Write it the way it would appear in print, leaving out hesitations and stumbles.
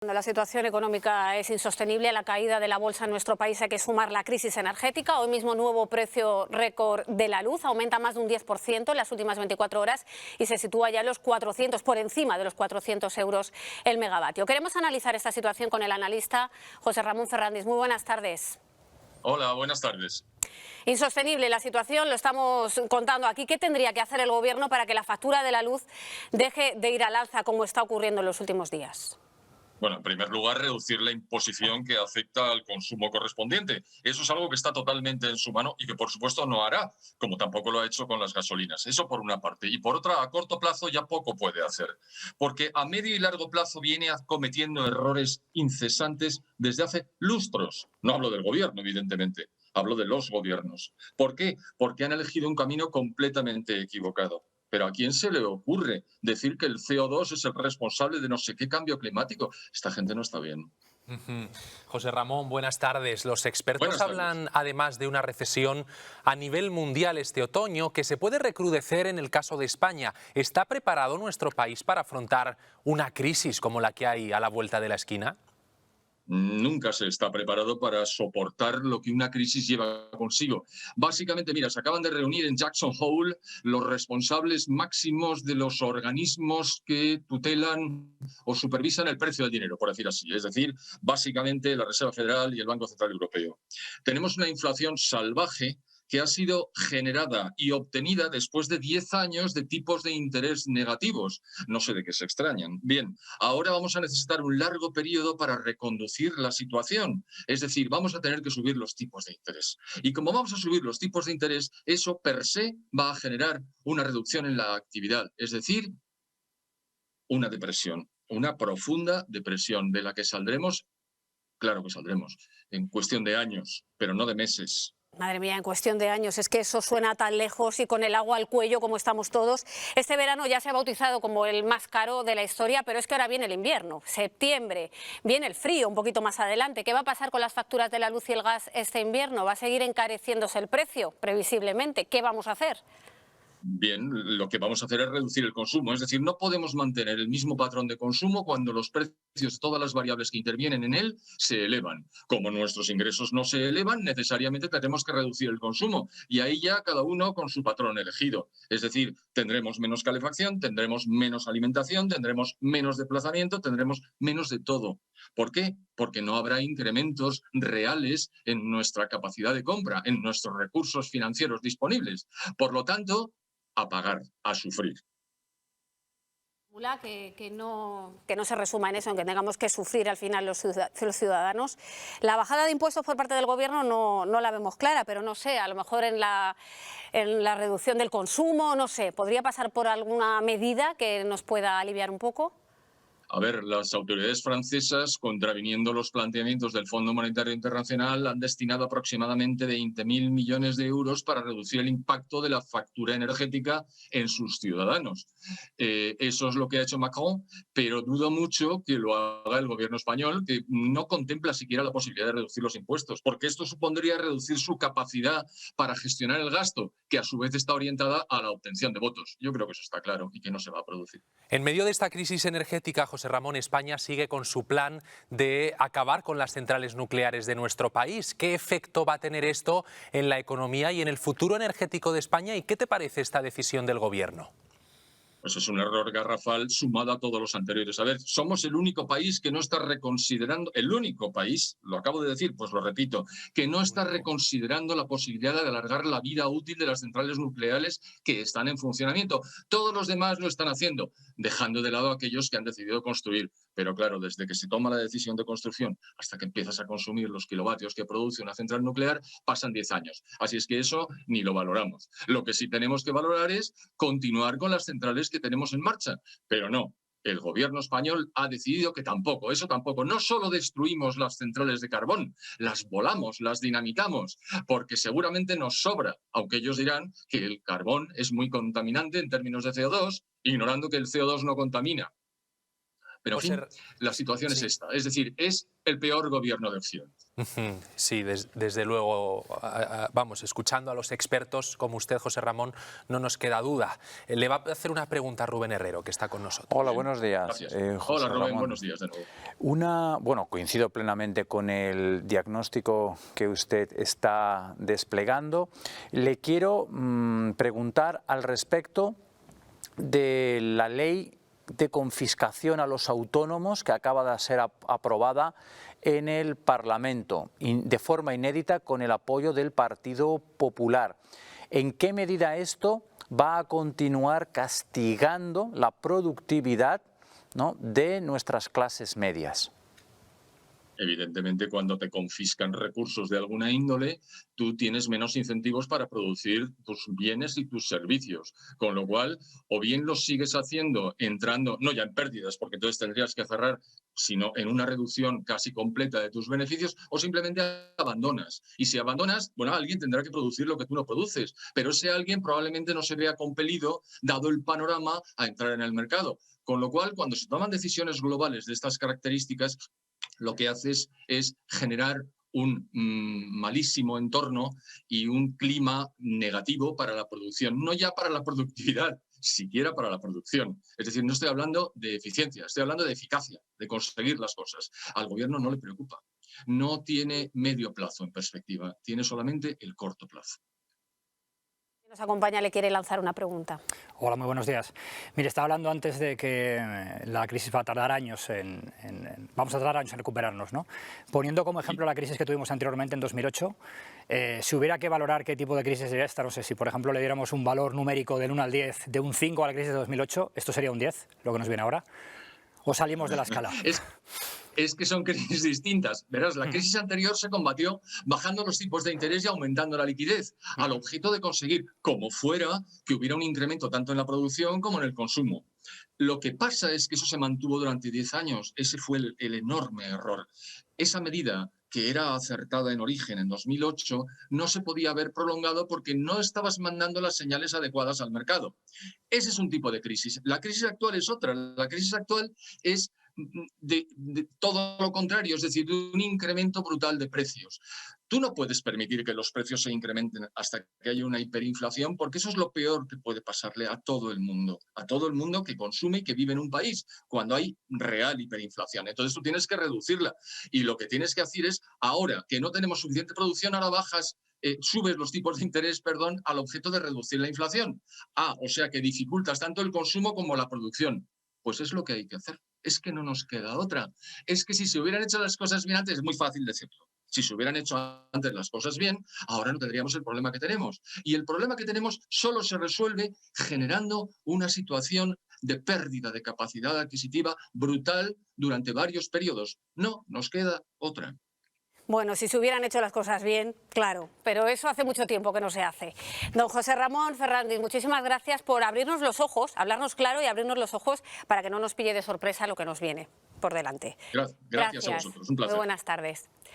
Cuando la situación económica es insostenible, a la caída de la bolsa en nuestro país hay que sumar la crisis energética. Hoy mismo nuevo precio récord de la luz, aumenta más de un 10% en las últimas 24 horas y se sitúa ya en los 400, por encima de los 400 euros el megavatio. Queremos analizar esta situación con el analista José Ramón Ferrandis. Muy buenas tardes. Hola, buenas tardes. Insostenible la situación, lo estamos contando aquí. ¿Qué tendría que hacer el Gobierno para que la factura de la luz deje de ir al alza como está ocurriendo en los últimos días? Bueno, en primer lugar, reducir la imposición que afecta al consumo correspondiente. Eso es algo que está totalmente en su mano y que, por supuesto, no hará, como tampoco lo ha hecho con las gasolinas. Eso por una parte. Y por otra, a corto plazo ya poco puede hacer, porque a medio y largo plazo viene cometiendo errores incesantes desde hace lustros. No hablo del gobierno, evidentemente. Hablo de los gobiernos. ¿Por qué? Porque han elegido un camino completamente equivocado. Pero ¿a quién se le ocurre decir que el CO2 es el responsable de no sé qué cambio climático? Esta gente no está bien. José Ramón, buenas tardes. Los expertos Buenas tardes. hablan además de una recesión a nivel mundial este otoño que se puede recrudecer en el caso de España. ¿Está preparado nuestro país para afrontar una crisis como la que hay a la vuelta de la esquina? Nunca se está preparado para soportar lo que una crisis lleva consigo. Básicamente, mira, se acaban de reunir en Jackson Hole los responsables máximos de los organismos que tutelan o supervisan el precio del dinero, por decir así. Es decir, básicamente la Reserva Federal y el Banco Central Europeo. Tenemos una inflación salvaje que ha sido generada y obtenida después de 10 años de tipos de interés negativos. No sé de qué se extrañan. Bien, ahora vamos a necesitar un largo periodo para reconducir la situación. Es decir, vamos a tener que subir los tipos de interés. Y como vamos a subir los tipos de interés, eso per se va a generar una reducción en la actividad. Es decir, una depresión, una profunda depresión de la que saldremos, claro que saldremos, en cuestión de años, pero no de meses. Madre mía, en cuestión de años, es que eso suena tan lejos y con el agua al cuello como estamos todos. Este verano ya se ha bautizado como el más caro de la historia, pero es que ahora viene el invierno, septiembre, viene el frío un poquito más adelante. ¿Qué va a pasar con las facturas de la luz y el gas este invierno? ¿Va a seguir encareciéndose el precio, previsiblemente? ¿Qué vamos a hacer? Bien, lo que vamos a hacer es reducir el consumo. Es decir, no podemos mantener el mismo patrón de consumo cuando los precios de todas las variables que intervienen en él se elevan. Como nuestros ingresos no se elevan, necesariamente tenemos que reducir el consumo. Y ahí ya cada uno con su patrón elegido. Es decir, tendremos menos calefacción, tendremos menos alimentación, tendremos menos desplazamiento, tendremos menos de todo. ¿Por qué? Porque no habrá incrementos reales en nuestra capacidad de compra, en nuestros recursos financieros disponibles. Por lo tanto, a pagar, a sufrir. Que no se resuma en eso, en que tengamos que sufrir al final los ciudadanos. La bajada de impuestos por parte del Gobierno no la vemos clara, pero no sé, a lo mejor en la reducción del consumo, no sé, ¿podría pasar por alguna medida que nos pueda aliviar un poco? A ver, las autoridades francesas, contraviniendo los planteamientos del Fondo Monetario Internacional, han destinado aproximadamente 20.000 millones de euros para reducir el impacto de la factura energética en sus ciudadanos. Eso es lo que ha hecho Macron, pero dudo mucho que lo haga el gobierno español, que no contempla siquiera la posibilidad de reducir los impuestos, porque esto supondría reducir su capacidad para gestionar el gasto, que a su vez está orientada a la obtención de votos. Yo creo que eso está claro y que no se va a producir. En medio de esta crisis energética, José Ramón, España sigue con su plan de acabar con las centrales nucleares de nuestro país. ¿Qué efecto va a tener esto en la economía y en el futuro energético de España? ¿Y qué te parece esta decisión del Gobierno? Pues es un error garrafal sumado a todos los anteriores. A ver, somos el único país que no está reconsiderando, el único país, lo acabo de decir, pues lo repito, que no está reconsiderando la posibilidad de alargar la vida útil de las centrales nucleares que están en funcionamiento. Todos los demás lo están haciendo, dejando de lado a aquellos que han decidido construir. Pero claro, desde que se toma la decisión de construcción hasta que empiezas a consumir los kilovatios que produce una central nuclear, pasan 10 años. Así es que eso ni lo valoramos. Lo que sí tenemos que valorar es continuar con las centrales que tenemos en marcha, pero no. El gobierno español ha decidido que tampoco, eso tampoco. No solo destruimos las centrales de carbón, las volamos, las dinamitamos, porque seguramente nos sobra, aunque ellos dirán que el carbón es muy contaminante en términos de CO2, ignorando que el CO2 no contamina. Pero en fin, la situación es esta. Es decir, es el peor gobierno de Occidente. Sí, desde luego, vamos, escuchando a los expertos como usted, José Ramón, no nos queda duda. Le va a hacer una pregunta a Rubén Herrero, que está con nosotros. Hola, buenos días. Gracias. Hola, Rubén, Ramón. buenos días de nuevo. Bueno, coincido plenamente con el diagnóstico que usted está desplegando. Le quiero preguntar al respecto de la ley de confiscación a los autónomos que acaba de ser aprobada en el Parlamento de forma inédita con el apoyo del Partido Popular. ¿En qué medida esto va a continuar castigando la productividad, ¿no?, de nuestras clases medias? Evidentemente, cuando te confiscan recursos de alguna índole, tú tienes menos incentivos para producir tus bienes y tus servicios. Con lo cual, o bien los sigues haciendo entrando, no ya en pérdidas, porque entonces tendrías que cerrar, sino en una reducción casi completa de tus beneficios, o simplemente abandonas. Y si abandonas, bueno, alguien tendrá que producir lo que tú no produces, pero ese alguien probablemente no se vea compelido, dado el panorama, a entrar en el mercado. Con lo cual, cuando se toman decisiones globales de estas características, lo que haces es generar un malísimo entorno y un clima negativo para la producción, no ya para la productividad, siquiera para la producción. Es decir, no estoy hablando de eficiencia, estoy hablando de eficacia, de conseguir las cosas. Al gobierno no le preocupa, no tiene medio plazo en perspectiva, tiene solamente el corto plazo. Nos acompaña, le quiere lanzar una pregunta. Hola, muy buenos días. Mire, estaba hablando antes de que la crisis va a tardar años vamos a tardar años en recuperarnos, ¿no? Poniendo como ejemplo la crisis que tuvimos anteriormente en 2008, si hubiera que valorar qué tipo de crisis sería esta, no sé, si por ejemplo le diéramos un valor numérico del 1 al 10, de un 5 a la crisis de 2008, ¿esto sería un 10, lo que nos viene ahora? ¿O salimos de la escala? Es que son crisis distintas. Verás, la crisis anterior se combatió bajando los tipos de interés y aumentando la liquidez, al objeto de conseguir, como fuera, que hubiera un incremento tanto en la producción como en el consumo. Lo que pasa es que eso se mantuvo durante 10 años. Ese fue el enorme error. Esa medida, que era acertada en origen en 2008, no se podía haber prolongado porque no estabas mandando las señales adecuadas al mercado. Ese es un tipo de crisis. La crisis actual es otra. La crisis actual es de todo lo contrario, es decir, de un incremento brutal de precios. Tú no puedes permitir que los precios se incrementen hasta que haya una hiperinflación, porque eso es lo peor que puede pasarle a todo el mundo que consume y que vive en un país, cuando hay real hiperinflación. Entonces tú tienes que reducirla y lo que tienes que hacer es, ahora que no tenemos suficiente producción, ahora subes los tipos de interés, al objeto de reducir la inflación. O sea que dificultas tanto el consumo como la producción. Pues es lo que hay que hacer. Es que no nos queda otra. Es que si se hubieran hecho las cosas bien antes, es muy fácil decirlo. Si se hubieran hecho antes las cosas bien, ahora no tendríamos el problema que tenemos. Y el problema que tenemos solo se resuelve generando una situación de pérdida de capacidad adquisitiva brutal durante varios periodos. No nos queda otra. Bueno, si se hubieran hecho las cosas bien, claro, pero eso hace mucho tiempo que no se hace. Don José Ramón Ferrandis, muchísimas gracias por abrirnos los ojos, hablarnos claro y abrirnos los ojos para que no nos pille de sorpresa lo que nos viene por delante. Gracias a vosotros, un placer. Muy buenas tardes.